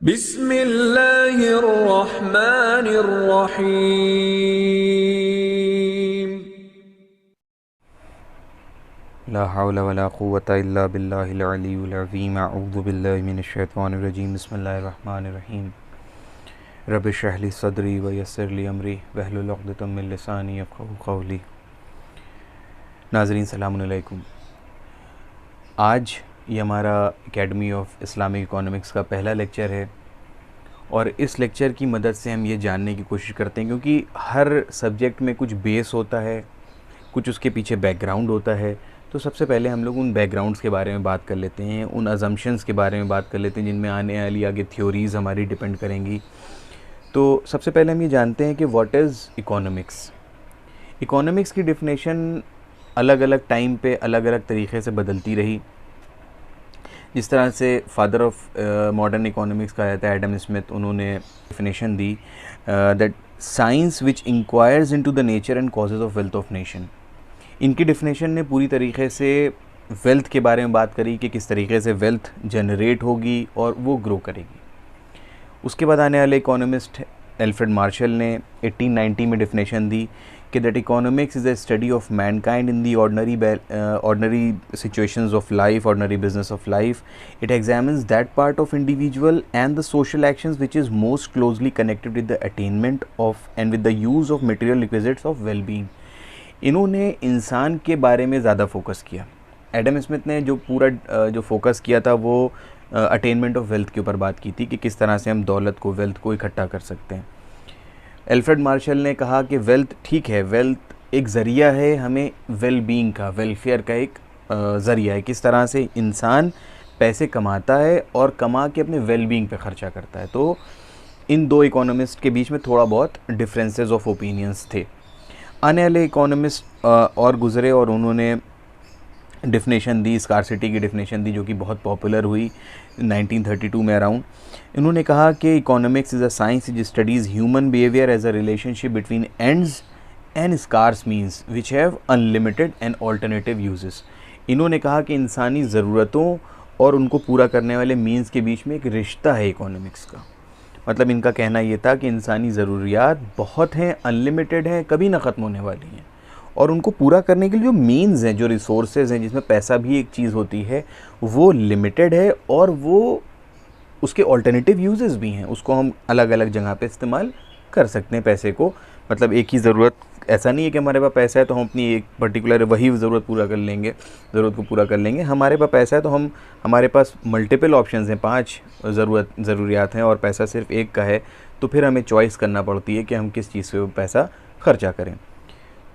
बिस्मिल्लाहिर्रहमानिर्रहीम। ला हौला वला कुव्वता इल्ला बिल्लाहिल अलिय्युल अज़ीम। अऊज़ु बिल्लाहि मिनश शैतानिर रजीम। बिस्मिल्लाहिर रहमानिर रहीम। रब्बि इश्रह ली सदरी व यस्सिर ली अमरी वहलुल उक़दतम मिन लिसानी यफ़क़हू क़ौली। नाज़रीन सलामुन अलैकुम। आज ये हमारा एकेडमी ऑफ इस्लामिक इकोनॉमिक्स का पहला लेक्चर है और इस लेक्चर की मदद से हम ये जानने की कोशिश करते हैं, क्योंकि हर सब्जेक्ट में कुछ बेस होता है, कुछ उसके पीछे बैकग्राउंड होता है। तो सबसे पहले हम लोग उन बैकग्राउंड्स के बारे में बात कर लेते हैं, उन अजम्पशंस के बारे में बात कर लेते हैं जिनमें आने वाली आगे थ्योरीज़ हमारी डिपेंड करेंगी। तो सबसे पहले हम ये जानते हैं कि व्हाट इज़ इकोनॉमिक्स। इकोनॉमिक्स की डिफिनेशन अलग अलग टाइम पे अलग अलग तरीक़े से बदलती रही। जिस तरह से फादर ऑफ मॉडर्न इकोनॉमिक्स कहा जाता है एडम स्मिथ, उन्होंने definition the that science which enquires into the nature and causes of wealth of nation. इनकी डिफिनेशन ने पूरी तरीके से वेल्थ के बारे में बात करी कि किस तरीके से वेल्थ जनरेट होगी और वो ग्रो करेगी। उसके बाद आने वाले इकोनॉमिस्ट एल्फ्रेड मार्शल ने 1890 में डिफिनेशन दी कि that economics is a study of Mankind in the ordinary situations of life, ordinary business of life. It examines that part of individual and the social actions which is most closely connected with the attainment of and with the use of material requisites of wellbeing. इन्होंने इंसान के बारे में ज़्यादा focus किया. Adam Smith ने जो पूरा जो फोकस किया था वो अटेनमेंट ऑफ वेल्थ के ऊपर बात की थी कि किस तरह से हम दौलत को, वेल्थ को इकट्ठा कर सकते हैं. एल्फ्रेड मार्शल ने कहा कि वेल्थ ठीक है, वेल्थ एक ज़रिया है हमें वेल बीइंग का, वेलफेयर का एक ज़रिया है. किस तरह से इंसान पैसे कमाता है और कमा के अपने वेल बीइंग पे ख़र्चा करता है. तो इन दो इकोनॉमिस्ट के बीच में थोड़ा बहुत डिफरेंसेस ऑफ ओपिनियंस थे. आने वाले इकोनॉमिस्ट और गुज़रे और उन्होंने डिफिनेशन दी, स्कार्सिटी की डिफिनेशन दी, जो कि बहुत पॉपुलर हुई 1932 में अराउंड. इन्होंने कहा कि economics is a science which studies human behaviour as a relationship between ends and scarce means which have unlimited and alternative uses. इन्होंने कहा कि इंसानी ज़रूरतों और उनको पूरा करने वाले मीन्स के बीच में एक रिश्ता है इकोनॉमिक्स का. मतलब इनका कहना ये था कि इंसानी ज़रूरियात बहुत हैं, अनलिमिटेड हैं, कभी ना ख़त्म होने वाली हैं, और उनको पूरा करने के लिए जो मीन्स हैं, जो रिसोर्सेज हैं, जिसमें पैसा भी एक चीज़ होती है, वो लिमिटेड है और वो उसके ऑल्टरनेटिव यूजेस भी हैं. उसको हम अलग अलग जगह पे इस्तेमाल कर सकते हैं पैसे को. मतलब एक ही ज़रूरत, ऐसा नहीं है कि हमारे पास पैसा है तो हम अपनी एक पर्टिकुलर वही ज़रूरत पूरा कर लेंगे, ज़रूरत को पूरा कर लेंगे. हमारे पास पैसा है तो हमारे पास मल्टीपल ऑप्शंस हैं, 5 ज़रूरियात हैं और पैसा सिर्फ एक का है. तो फिर हमें चॉइस करना पड़ती है कि हम किस चीज़ पे पैसा खर्चा करें.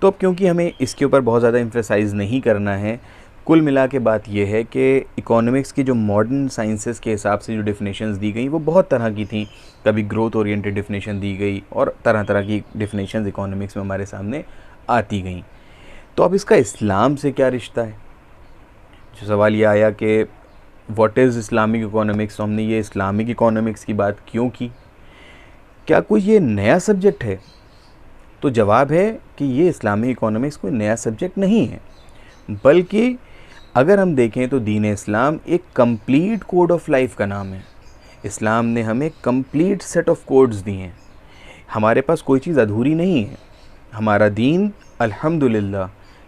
तो अब क्योंकि हमें इसके ऊपर बहुत ज़्यादा एम्फेसाइज़ नहीं करना है, कुल मिला के बात यह है कि इकोनॉमिक्स की जो मॉडर्न साइंसेस के हिसाब से जो डिफिनेशंस दी गई वो बहुत तरह की थी. कभी ग्रोथ ओरिएंटेड डिफिनेशन दी गई और तरह तरह की डिफिनेशंस इकोनॉमिक्स में हमारे सामने आती गई. तो अब इसका इस्लाम से क्या रिश्ता है? जो सवाल ये आया कि व्हाट इज़ इस्लामिक इकोनॉमिक्स, तो हमने ये इस्लामिक इकोनॉमिक्स की बात क्यों की? क्या कोई ये नया सब्जेक्ट है? तो जवाब है कि ये इस्लामिक इकोनॉमिक्स कोई नया सब्जेक्ट नहीं है, बल्कि अगर हम देखें तो दीन इस्लाम एक कंप्लीट कोड ऑफ लाइफ का नाम है. इस्लाम ने हमें कंप्लीट सेट ऑफ कोड्स दिए हैं. हमारे पास कोई चीज़ अधूरी नहीं है. हमारा दीन अल्हम्दुलिल्लाह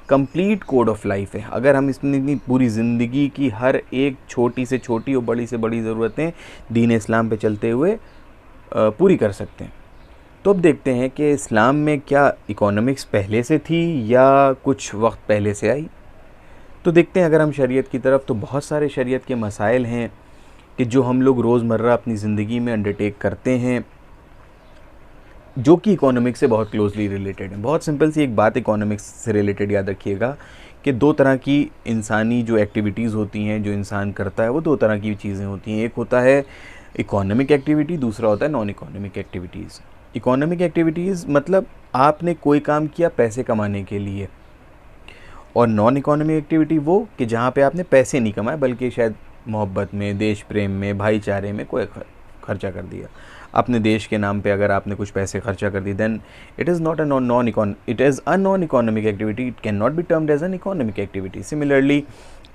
कंप्लीट कोड ऑफ लाइफ है. अगर हम इसमें पूरी ज़िंदगी की हर एक छोटी से छोटी और बड़ी से बड़ी ज़रूरतें दीन इस्लाम पे चलते हुए पूरी कर सकते हैं. तो अब देखते हैं कि इस्लाम में क्या इकोनॉमिक्स पहले से थी या कुछ वक्त पहले से आई. तो देखते हैं अगर हम शरीयत की तरफ, तो बहुत सारे शरीयत के मसाइल हैं कि जो हम लोग रोज़मर्रा अपनी ज़िंदगी में अंडरटेक करते हैं, जो कि इकोनॉमिक्स से बहुत क्लोजली रिलेटेड है. बहुत सिंपल सी एक बात इकोनॉमिक्स से रिलेटेड याद रखिएगा कि दो तरह की इंसानी जो एक्टिविटीज़ होती हैं, जो इंसान करता है, वो दो तरह की चीज़ें होती हैं. एक होता है इकोनॉमिक एक्टिविटी, दूसरा होता है non economic activities. Economic activities मतलब आपने कोई काम किया पैसे कमाने के लिए, और नॉन इकोनॉमिक एक्टिविटी वो कि जहाँ पे आपने पैसे नहीं कमाए बल्कि शायद मोहब्बत में, देश प्रेम में, भाईचारे में कोई खर्चा कर दिया. अपने देश के नाम पे अगर आपने कुछ पैसे खर्चा कर दिए, then it is not it is a non economic activity. It can not be termed as an economic activity. Similarly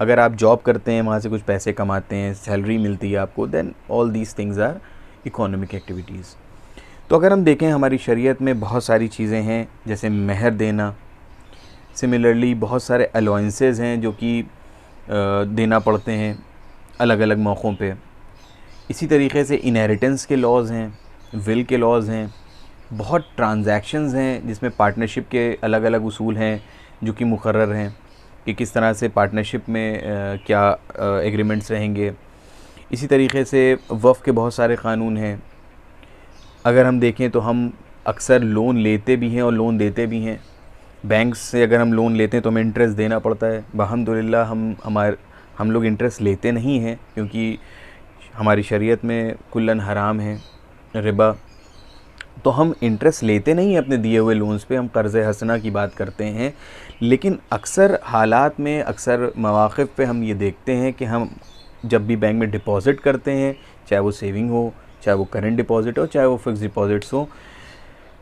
अगर आप जॉब करते हैं, वहाँ से कुछ पैसे कमाते हैं, सैलरी मिलती है आपको, then all these things are economic activities. तो अगर हम देखें हमारी शरीयत में बहुत सारी चीज़ें हैं, जैसे महर देना, सिमिलरली बहुत सारे अलाउंसेस हैं जो कि देना पड़ते हैं अलग अलग मौक़ों पे। इसी तरीके से इनहेरिटेंस के लॉज़ हैं, विल के लॉज़ हैं, बहुत ट्रांजैक्शंस हैं जिसमें पार्टनरशिप के अलग अलग उसूल हैं जो कि मुकर्रर हैं कि किस तरह से पार्टनरशिप में क्या एग्रीमेंट्स रहेंगे। इसी तरीके से वफ़ के बहुत सारे क़ानून हैं। अगर हम देखें तो हम अक्सर लोन लेते भी हैं और लोन देते भी हैं। बैंक से अगर हम लोन लेते हैं तो हमें इंटरेस्ट देना पड़ता है। अल्हम्दुलिल्लाह हम लोग इंटरेस्ट लेते नहीं हैं, क्योंकि हमारी शरीयत में कुल्लन हराम है रिबा। तो हम इंटरेस्ट लेते नहीं हैं अपने दिए हुए लोन्स पे, हम कर्ज़ हसना की बात करते हैं। लेकिन अक्सर हालात में, अक्सर मवाक़िफ़ पे हम ये देखते हैं कि हम जब भी बैंक में डिपॉज़िट करते हैं, चाहे वो सेविंग हो, चाहे वो करेंट डिपॉज़िट हो, चाहे वो फ़िक्स डिपॉज़िट्स हो,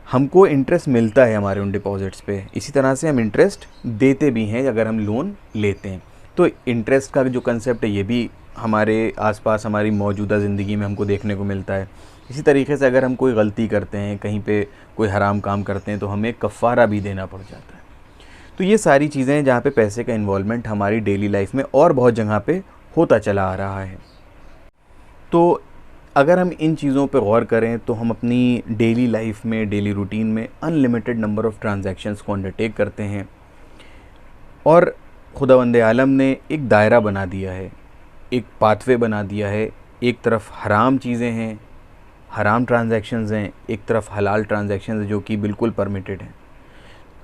हमको इंटरेस्ट मिलता है हमारे उन डिपॉज़िट्स पे। इसी तरह से हम इंटरेस्ट देते भी हैं अगर हम लोन लेते हैं। तो इंटरेस्ट का जो कंसेप्ट है ये भी हमारे आसपास हमारी मौजूदा ज़िंदगी में हमको देखने को मिलता है। इसी तरीके से अगर हम कोई गलती करते हैं, कहीं पे कोई हराम काम करते हैं, तो हमें कफ़ारा भी देना पड़ जाता है। तो ये सारी चीज़ें हैं जहाँ पे पैसे का इन्वॉल्वमेंट हमारी डेली लाइफ में और बहुत जगह पे होता चला आ रहा है। तो अगर हम इन चीज़ों पे गौर करें तो हम अपनी डेली लाइफ में, डेली रूटीन में अनलिमिटेड नंबर ऑफ़ ट्रांजैक्शंस को अंडरटेक करते हैं और खुदावंद आलम ने एक दायरा बना दिया है, एक पाथवे बना दिया है। एक तरफ हराम चीज़ें हैं, हराम ट्रांजैक्शंस हैं, एक तरफ हलाल ट्रांजैक्शंस जो कि बिल्कुल परमिटेड हैं।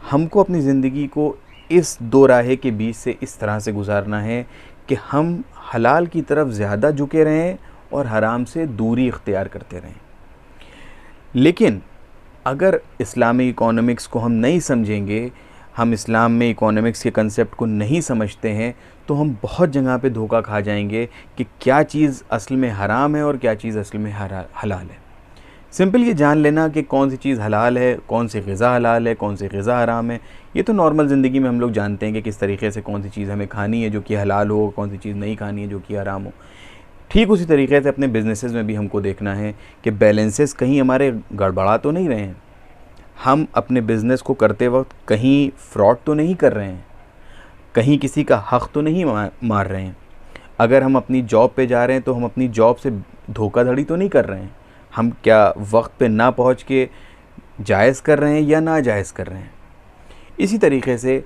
हमको अपनी ज़िंदगी को इस दो राहे के बीच से इस तरह से गुजारना है कि हम हलाल की तरफ ज़्यादा झुके रहें और हराम से दूरी इख्तियार करते रहें। लेकिन अगर इस्लामी इकोनॉमिक्स को हम नहीं समझेंगे, हम इस्लाम में इकोनॉमिक्स के कंसेप्ट को नहीं समझते हैं, तो हम बहुत जगह पे धोखा खा जाएंगे कि क्या चीज़ असल में हराम है और क्या चीज़ असल में हलाल है। सिंपल ये जान लेना कि कौन सी चीज़ हलाल है, कौन सी ग़िज़ा हलाल है, कौन सी ग़िज़ा हराम है, ये तो नॉर्मल ज़िंदगी में हम लोग जानते हैं कि किस तरीके से कौन सी चीज़ हमें खानी है जो कि हलाल हो, कौन सी चीज़ नहीं खानी है जो कि हराम हो। ठीक उसी तरीके से अपने बिज़नेसेस में भी हमको देखना है कि बैलेंसेस कहीं हमारे गड़बड़ा तो नहीं रहे हैं, हम अपने बिज़नेस को करते वक्त कहीं फ्रॉड तो नहीं कर रहे हैं, कहीं किसी का हक़ तो नहीं मार रहे हैं। अगर हम अपनी जॉब पे जा रहे हैं तो हम अपनी जॉब से धोखाधड़ी तो नहीं कर रहे हैं, हम क्या वक्त पे ना पहुंच के जायज़ कर रहे हैं या नाजायज़ कर रहे हैं। इसी तरीके से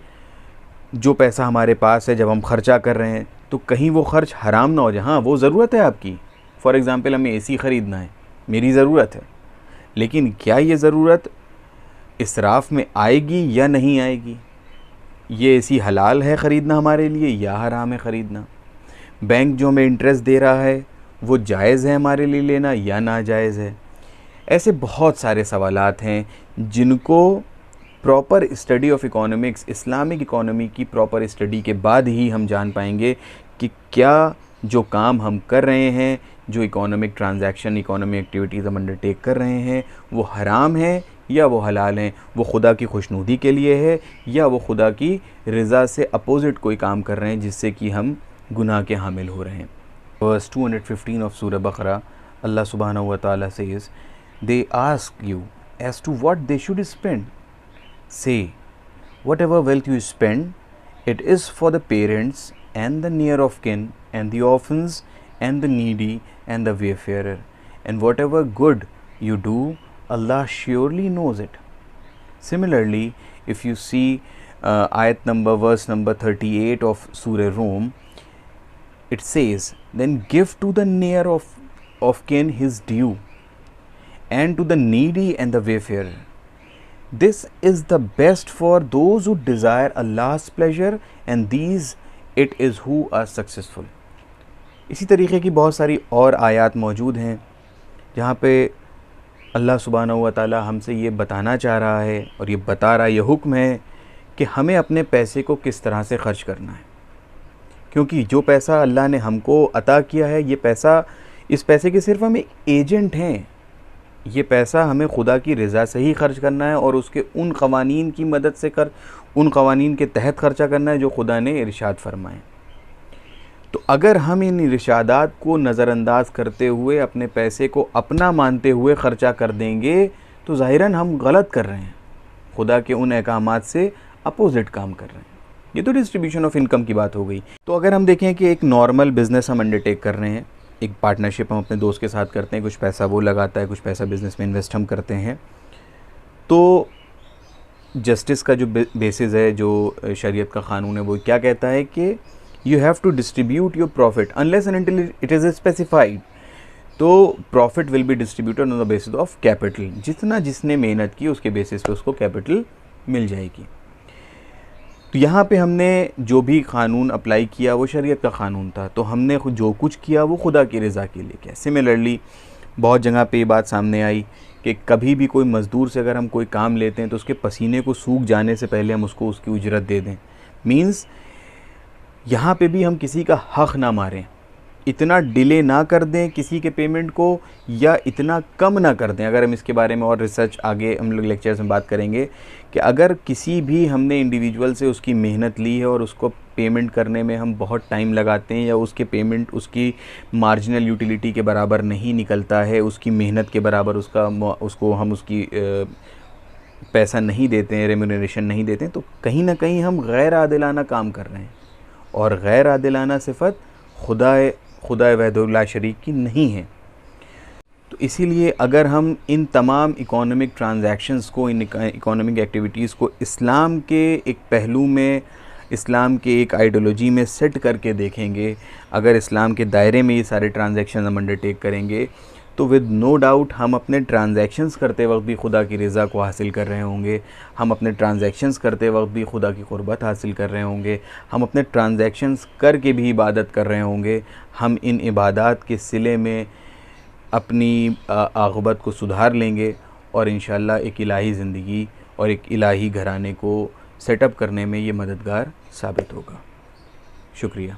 जो पैसा हमारे पास है जब हम ख़र्चा कर रहे हैं तो कहीं वो ख़र्च हराम ना हो जाए। हाँ, वो ज़रूरत है आपकी, फ़ॉर एग्ज़ाम्पल हमें एसी ख़रीदना है, मेरी ज़रूरत है, लेकिन क्या ये ज़रूरत इसराफ़ में आएगी या नहीं आएगी? ये एसी हलाल है ख़रीदना हमारे लिए या हराम है ख़रीदना? बैंक जो हमें इंटरेस्ट दे रहा है वो जायज़ है हमारे लिए लेना या नाजायज़ है? ऐसे बहुत सारे सवालात हैं जिनको proper study of economics, Islamic economy की प्रॉपर स्टडी के बाद ही हम जान पाएंगे कि क्या जो काम हम कर रहे हैं, जो इकोनॉमिक ट्रांजैक्शन, इकोनॉमिक एक्टिविटीज़ हम अंडरटेक कर रहे हैं, वो हराम है या वो हलाल हैं, वो खुदा की खुशनुदी के लिए है या वो खुदा की रज़ा से अपोज़िट कोई काम कर रहे हैं जिससे कि हम गुनाह के हामिल हो रहे हैं। वर्स 215 ऑफ सूरह बकरा, अल्लाह सुब्हानहू व तआला says, they ask you as to what they should spend, say whatever wealth you spend, it is for the parents and the near of kin and the orphans and the needy and the wayfarer, and whatever good you do, Allah surely knows it. Similarly, if you see verse number 38 of Surah Rum, it says, then give to the near of kin his due, and to the needy and the wayfarer. This is the best for those who desire Allah's pleasure, and these it is who are successful. इसी तरीके की बहुत सारी और आयत मौजूद हैं जहाँ पे अल्लाह सुब्हानहू व तआला हमसे ये बताना चाह रहा है और ये बता रहा है, ये हुक्म है कि हमें अपने पैसे को किस तरह से ख़र्च करना है। क्योंकि जो पैसा अल्लाह ने हमको अता किया है, ये पैसा, इस पैसे के सिर्फ हम एक एजेंट हैं। ये पैसा हमें खुदा की रज़ा से ही खर्च करना है और उसके उन क़वानीन की मदद से उन क़वानीन के तहत ख़र्चा करना है जो खुदा ने इरशाद फरमाए। तो अगर हम इन इरशादात को नज़रअंदाज करते हुए अपने पैसे को अपना मानते हुए ख़र्चा कर देंगे तो ज़ाहिरन हम गलत कर रहे हैं, खुदा के उन अहकामात से अपोजिट काम कर रहे हैं। ये तो डिस्ट्रीब्यूशन ऑफ इनकम की बात हो गई। तो अगर हम देखें कि एक नॉर्मल बिज़नेस हम अंडरटेक कर रहे हैं, एक पार्टनरशिप हम अपने दोस्त के साथ करते हैं, कुछ पैसा वो लगाता है, कुछ पैसा बिज़नेस में इन्वेस्ट हम करते हैं, तो जस्टिस का जो बेसिस है, जो शरीयत का क़ानून है, वो क्या कहता है कि you have to distribute your profit unless and until it is specified. तो profit will be distributed on the basis of capital, जितना जिसने मेहनत की उसके बेसिस पे उसको कैपिटल मिल जाएगी। तो यहाँ पे हमने जो भी क़ानून अप्लाई किया वो शरीयत का क़ानून था, तो हमने जो कुछ किया वो खुदा की रज़ा के लिए किया। सिमिलरली बहुत जगह पे ये बात सामने आई कि कभी भी कोई मज़दूर से अगर हम कोई काम लेते हैं तो उसके पसीने को सूख जाने से पहले हम उसको उसकी उजरत दे दें। मीन्स यहाँ पे भी हम किसी का हक़ ना मारें, इतना डिले ना कर दें किसी के पेमेंट को, या इतना कम ना कर दें। अगर हम इसके बारे में और रिसर्च आगे हम लोग लेक्चर्स में बात करेंगे कि अगर किसी भी हमने इंडिविजुअल से उसकी मेहनत ली है और उसको पेमेंट करने में हम बहुत टाइम लगाते हैं, या उसके पेमेंट उसकी मार्जिनल यूटिलिटी के बराबर नहीं निकलता है, उसकी मेहनत के बराबर उसको हम उसकी पैसा नहीं देते हैं, रेम्यूनरेशन नहीं देते हैं, तो कहीं ना कहीं हम गैर आदिलाना काम कर रहे हैं। और गैर आदिलाना सिफत खुदा वहदहुल्ला शरीक की नहीं है। तो इसीलिए अगर हम इन तमाम इकोनॉमिक ट्रांजैक्शंस को, इन इकोनॉमिक एक्टिविटीज़ को इस्लाम के एक पहलू में, इस्लाम के एक आइडियोलॉजी में सेट करके देखेंगे, अगर इस्लाम के दायरे में ये सारे ट्रांजैक्शन हम अंडरटेक करेंगे, तो विद नो डाउट हम अपने ट्रांजैक्शंस करते वक्त भी खुदा की रज़ा को हासिल कर रहे होंगे, हम अपने ट्रांजैक्शंस करते वक्त भी खुदा की क़ुर्बत हासिल कर रहे होंगे, हम अपने ट्रांजैक्शंस करके भी इबादत कर रहे होंगे। हम इन इबादत के सिले में अपनी आक़िबत को सुधार लेंगे और इंशाअल्लाह एक इलाही ज़िंदगी और एक इलाही घराने को सेटअप करने में ये मददगार साबित होगा। शुक्रिया।